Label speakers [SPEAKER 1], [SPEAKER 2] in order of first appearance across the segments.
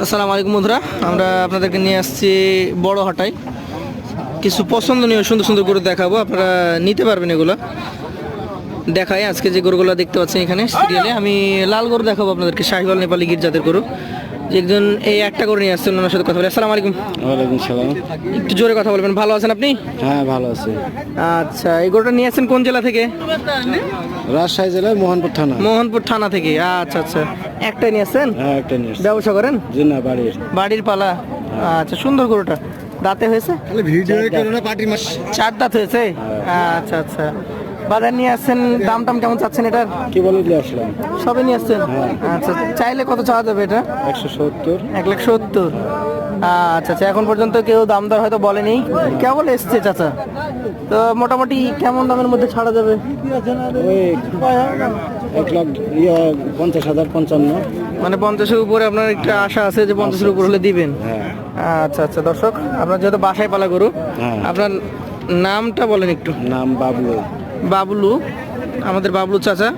[SPEAKER 1] আসসালামু আলাইকুম বন্ধুরা, আমরা আপনাদেরকে নিয়ে আসছি বড় হাটায় কিছু পছন্দনীয় সুন্দর সুন্দর গরু দেখাবো। আপনারা নিতে পারবেন এগুলো। দেখাই আজকে যে গরুগুলো দেখতে পাচ্ছেন এখানে সিরিয়ালে, আমি লাল গরু দেখাবো আপনাদেরকে, শাহিওয়াল নেপালি গির জাতের গরু। যে একজন এই একটা গরু নিয়ে আসছেন, ওনার সাথে কথা বলি। আসসালামু আলাইকুম।
[SPEAKER 2] ওয়ালাইকুম সালাম।
[SPEAKER 1] একটু জোরে কথা বলবেন। ভালো আছেন আপনি?
[SPEAKER 2] হ্যাঁ, ভালো আছে।
[SPEAKER 1] আচ্ছা, এই গরুটা নিয়ে আসছেন কোন জেলা থেকে?
[SPEAKER 2] রাজশাহী জেলার মোহনপুর থানা।
[SPEAKER 1] মোহনপুর থানা থেকে। আচ্ছা আচ্ছা, একটাই নিয়ে আসছেন?
[SPEAKER 2] হ্যাঁ, একটা নিয়ে এসেছি।
[SPEAKER 1] ব্যবসা করেন?
[SPEAKER 2] জি না, বাড়ির।
[SPEAKER 1] বাড়ির পালা। আচ্ছা, সুন্দর গরুটা। দাঁতে হয়েছে? চার দাঁত হয়েছে। আচ্ছা আচ্ছা, বাজার নিয়ে আসছেন। দাম টাম কেমন চাচ্ছেন এটার?
[SPEAKER 2] কি বলে দিয়ে আসলাম?
[SPEAKER 1] সবই নিয়ে আসছেন? আচ্ছা, চাইলে কত চাওয়া যাবে এটা?
[SPEAKER 2] 170।
[SPEAKER 1] 1,70,000। আচ্ছা আচ্ছা, এখন পর্যন্ত কেউ দাম দর হয়তো বলেনি, কেবল এসছে চাচা। তো মোটামুটি কেমন দামের মধ্যে ছাড়া যাবে?
[SPEAKER 2] ওই 1,50,000, 55।
[SPEAKER 1] মানে 50-এর উপরে আপনার একটা আশা আছে যে 50-এর উপর হলে দিবেন?
[SPEAKER 2] হ্যাঁ।
[SPEAKER 1] আচ্ছা আচ্ছা, দর্শক আপনার যেহেতু বাসায় পালা গরু,
[SPEAKER 2] হ্যাঁ।
[SPEAKER 1] আপনার নামটা বলেন একটু।
[SPEAKER 2] নাম বাবলু।
[SPEAKER 1] বাবলু, আমাদের বাবলু চাচা।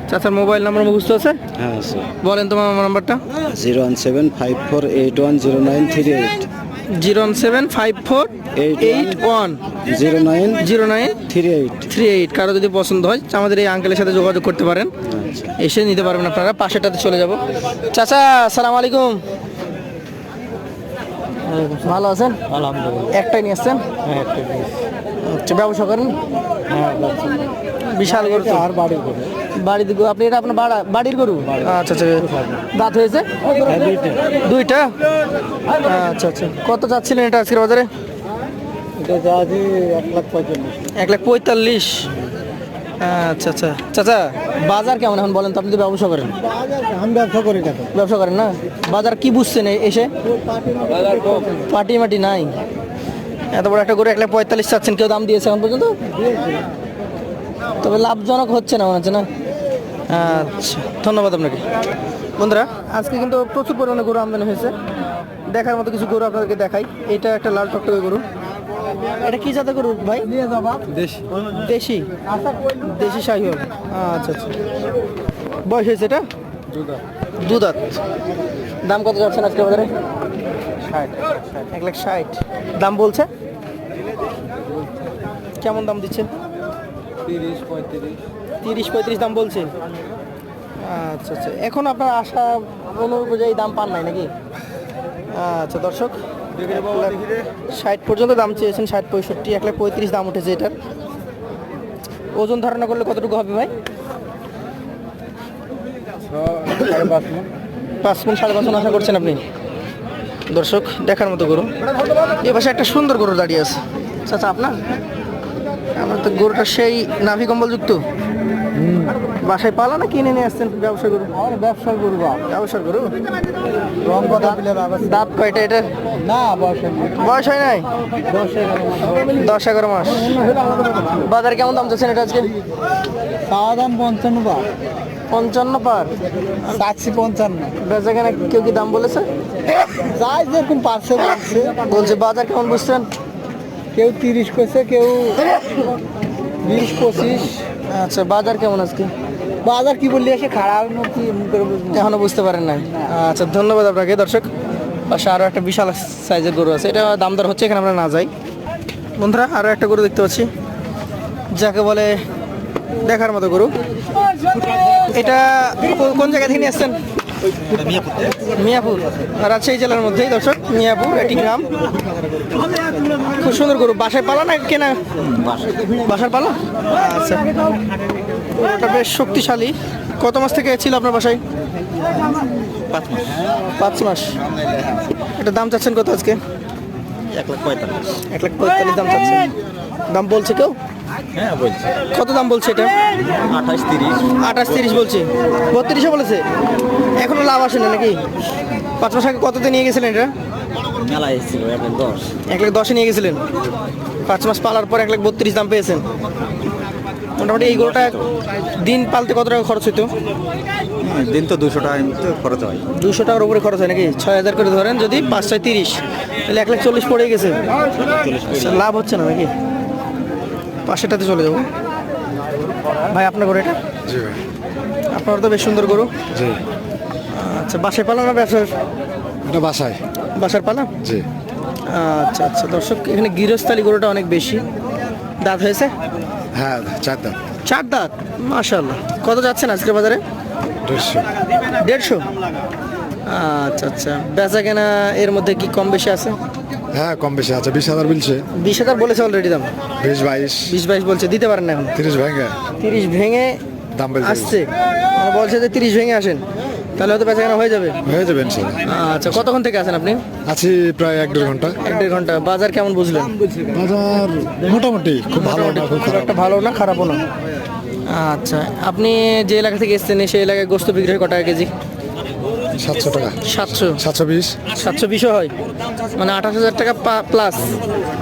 [SPEAKER 1] চাচার মোবাইল নাম্বার মুখস্থ আছে?
[SPEAKER 2] হ্যাঁ আছে।
[SPEAKER 1] বলেন তোমার নাম্বারটা।
[SPEAKER 2] 01754810938।
[SPEAKER 1] 01754810938। কারো যদি পছন্দ হয় আমাদের এই আঙ্কেলের সাথে যোগাযোগ করতে পারেন, এসে নিতে পারবেন আপনারা। পাশেটাতে চলে যাব। চাচা আসসালামু আলাইকুম। ভালো আছেন?
[SPEAKER 2] আলহামদুলিল্লাহ।
[SPEAKER 1] একটাই নিয়ে আসছেন?
[SPEAKER 2] হ্যাঁ, একটা নিয়ে।
[SPEAKER 1] আচ্ছা, ব্যবসা করেন?
[SPEAKER 2] হ্যাঁ,
[SPEAKER 1] বিশাল গরু তো।
[SPEAKER 2] আর বাড়ির করে।
[SPEAKER 1] বাড়ির গরু? আপনি এটা আপনার বাড়ির গরু? আচ্ছা আচ্ছা, দাঁত হয়েছে?
[SPEAKER 2] হ্যাঁ,
[SPEAKER 1] দুইটা। আচ্ছা আচ্ছা, কত চাচ্ছিলেন এটা আজকের বাজারে?
[SPEAKER 2] এটা যা আছে 1,45,000।
[SPEAKER 1] 1,45,000। আচ্ছা আচ্ছা, চাচা বাজার কেমন এখন বলেন তো? আপনি তো ব্যবসা করেন।
[SPEAKER 2] আমি ব্যবসা করি না।
[SPEAKER 1] ব্যবসা করেন না? বাজার কি বুঝছেন এসে? পাটি মাটি নাই। এত বড় একটা গরু 1,45,000 চাচ্ছেন, কেউ দাম দিয়েছে এখন পর্যন্ত? তবে লাভজনক হচ্ছে না মনে হচ্ছে না? আচ্ছা, ধন্যবাদ আপনাকে। বন্ধুরা, আজকে কিন্তু প্রচুর পরিমাণে গরু আমদানি হয়েছে। দেখার মতো কিছু গরু আপনাদেরকে দেখাই। এটা একটা লাল টকটকে গরু। এটা কি জাতের গরু ভাই?
[SPEAKER 2] দেশি।
[SPEAKER 1] দেশি? দেশি শাহিওয়াল। আচ্ছা আচ্ছা, বয়স হয়েছে এটা? দু দাঁত। দাম কত যাচ্ছেন আজকে বাজারে? 1,60,000 দাম বলছে। কেমন দাম দিচ্ছেন? 30-35 দাম বলছে। আচ্ছা আচ্ছা, এখন আপনার আশা অনুযায়ী দাম পান নাই নাকি? আচ্ছা দর্শক, 60 পর্যন্ত দাম চেয়েছেন, 60-65, 1,35,000 দাম উঠেছে এটার। ওজন ধারণা করলে কতটুকু হবে ভাই? 5 মণ 5.5 মণ আশা করছেন আপনি? দর্শক, দেখার মতো গরু। এ পাশে একটা সুন্দর গরু দাঁড়িয়ে আছে। আচ্ছা, আপনার তো গরুটা সেই নাভি কম্বল যুক্ত। বাসায় পালা না কিনে নিয়ে আসছেন? ব্যবসা গরু?
[SPEAKER 2] ব্যবসার গরু।
[SPEAKER 1] ব্যবসার গরু।
[SPEAKER 2] রং কথা বলে
[SPEAKER 1] দাঁত কয়টা এটা?
[SPEAKER 2] না,
[SPEAKER 1] বয়স হয় নাই? 10-11 মাস। বাজারে কেমন দাম চাচ্ছেন এটা আজকে?
[SPEAKER 2] চাওয়া দাম 55 বা
[SPEAKER 1] 55 পার।
[SPEAKER 2] চাচ্ছি 55।
[SPEAKER 1] বেচা কেনা কেউ কি দাম বলেছে?
[SPEAKER 2] যাই যেরকম পারছে
[SPEAKER 1] বলছে। বাজার কেমন বুঝছেন?
[SPEAKER 2] কেউ 30 কইছে, কেউ 20-25।
[SPEAKER 1] আচ্ছা, বাজার কেমন আজকে?
[SPEAKER 2] বাজার কি বললি এসে খারাপ কি করে বুঝবো?
[SPEAKER 1] এখনো বুঝতে পারেন নাই? আচ্ছা, ধন্যবাদ আপনাকে। দর্শক, পাশে আরও একটা বিশাল সাইজের গরু আছে, এটা দাম দর হচ্ছে, এখানে আমরা না যাই। বন্ধুরা, আরও একটা গরু দেখতে পাচ্ছি, যাকে বলে দেখার মতো গরু। এটা কোন জায়গা থেকে নিয়ে আসছেন? মিয়াপুর, রাজশাহী জেলার মধ্যেই। দর্শক, মিয়াপুর একটি গ্রাম। খুব সুন্দর গরু। বাসায় পালা না কেনা? বাসার পালা। আচ্ছা, ওটা বেশ শক্তিশালী। কত মাস থেকে ছিল আপনার বাসায়? 5 মাস। এটা দাম চাচ্ছেন কত আজকে? 1,45,000 দাম চাচ্ছেন। দাম বলছে কেউ?
[SPEAKER 2] হ্যাঁ, বলছি।
[SPEAKER 1] কত দাম বলছে এটা? 28-30 বলছে। 32 বলেছে। এখনো লাভ আসে না নাকি? 5 মাস আগে কততে নিয়ে গেছিলেন এটা?
[SPEAKER 2] মেলা এসেছিল 1,10।
[SPEAKER 1] 1,10 নিয়ে গেছিলেন। 5 মাস পালার পর 1,32 দাম পেয়েছেন। মোটামুটি এই গরুটা দিন পালতে কত টাকা খরচ হতো?
[SPEAKER 2] দিন তো 200 টাকা খরচ হয়।
[SPEAKER 1] 200 টাকার উপরে খরচ হয় নাকি? 6,000 করে ধরেন, যদি 5-6-30, তাহলে 1,40,000 পড়ে গেছে। লাভ হচ্ছে না নাকি? পাশেটাতে চলে যাবো। ভাই, আপনার গরু এটা?
[SPEAKER 2] জি ভাই।
[SPEAKER 1] আপনার তো বেশ সুন্দর গরু।
[SPEAKER 2] জি।
[SPEAKER 1] আচ্ছা, বাসায় পালা না ব্যবসার?
[SPEAKER 3] এটা বাসায়।
[SPEAKER 1] বাসার পালা?
[SPEAKER 3] জি।
[SPEAKER 1] আচ্ছা আচ্ছা দর্শক, এখানে গৃহস্থালী গরুটা অনেক বেশি। দাঁত হয়েছে?
[SPEAKER 3] হ্যাঁ, 4 দাঁত।
[SPEAKER 1] 4 দাঁত, মাশাআল্লাহ। কত যাচ্ছেন আজকের বাজারে?
[SPEAKER 3] 150।
[SPEAKER 1] 150? আচ্ছা আচ্ছা, বেচা কেনা এর মধ্যে কি কম বেশি আছে?
[SPEAKER 3] হ্যাঁ, কম বেশি আছে। 20,000 বলছে।
[SPEAKER 1] 20,000 বলেছে অলরেডি দাম?
[SPEAKER 3] 20-22।
[SPEAKER 1] 20-22 বলছে, দিতে পারেন না এখন?
[SPEAKER 3] 30 ভেঙে
[SPEAKER 1] 30 ভেঙে
[SPEAKER 3] দাম বলছে।
[SPEAKER 1] আসছে, মানে বলছে যে 30 ভেঙে আসেন, তাহলে হয়তো বেচা কেনা হয়ে যাবে।
[SPEAKER 3] হয়ে যাবে ইনশাল্লাহ।
[SPEAKER 1] আচ্ছা, কতক্ষণ থেকে আছেন আপনি?
[SPEAKER 3] আছি প্রায় 1-1.5 ঘন্টা।
[SPEAKER 1] 1-1.5 ঘন্টা। বাজার কেমন বুঝলেন?
[SPEAKER 3] বাজার মোটামুটি, খুব ভালো না, খুব
[SPEAKER 1] খুব
[SPEAKER 3] খারাপ।
[SPEAKER 1] একটা ভালো না, খারাপও না। আচ্ছা, আপনি যে এলাকা থেকে এসেছেন সেই এলাকায় গোস্ত বিক্রি হয় কত টাকা কেজি?
[SPEAKER 3] 700 টাকা।
[SPEAKER 1] 700?
[SPEAKER 3] 720।
[SPEAKER 1] 720 হয়, মানে 28,000 টাকা প্লাস।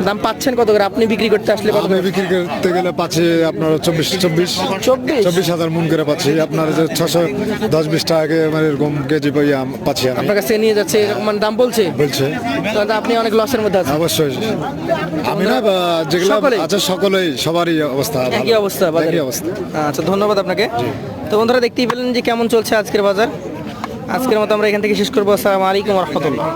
[SPEAKER 1] দাম পাচ্ছেন কত করে আপনি বিক্রি করতে আসলে? কত
[SPEAKER 3] আমি বিক্রি করতে গেলে পাচ্ছি আপনার 24,000 মন করে পাচ্ছি। আপনার যে 610-20 টাকা মানে এরকম কেজি পাইয়া পাচ্ছি আমি।
[SPEAKER 1] আপনার কাছে নিয়ে যাচ্ছে এরকম মানে দাম বলছে?
[SPEAKER 3] বলছে।
[SPEAKER 1] তাহলে আপনি অনেক লসের মধ্যে আছেন।
[SPEAKER 3] অবশ্যই। আমি না, যেগুলো
[SPEAKER 1] সকলেই?
[SPEAKER 3] আছে সকলেই, সবারই অবস্থা ভালো।
[SPEAKER 1] একই অবস্থা বাজারে?
[SPEAKER 3] একই অবস্থা।
[SPEAKER 1] আচ্ছা, ধন্যবাদ আপনাকে। তো বন্ধুরা, দেখতেই পেলেন যে কেমন চলছে আজকের বাজার। আজকের মতো আমরা এখান থেকে শেষ করবো। আসসালামু আলাইকুম ওয়া রাহমাতুল্লাহ।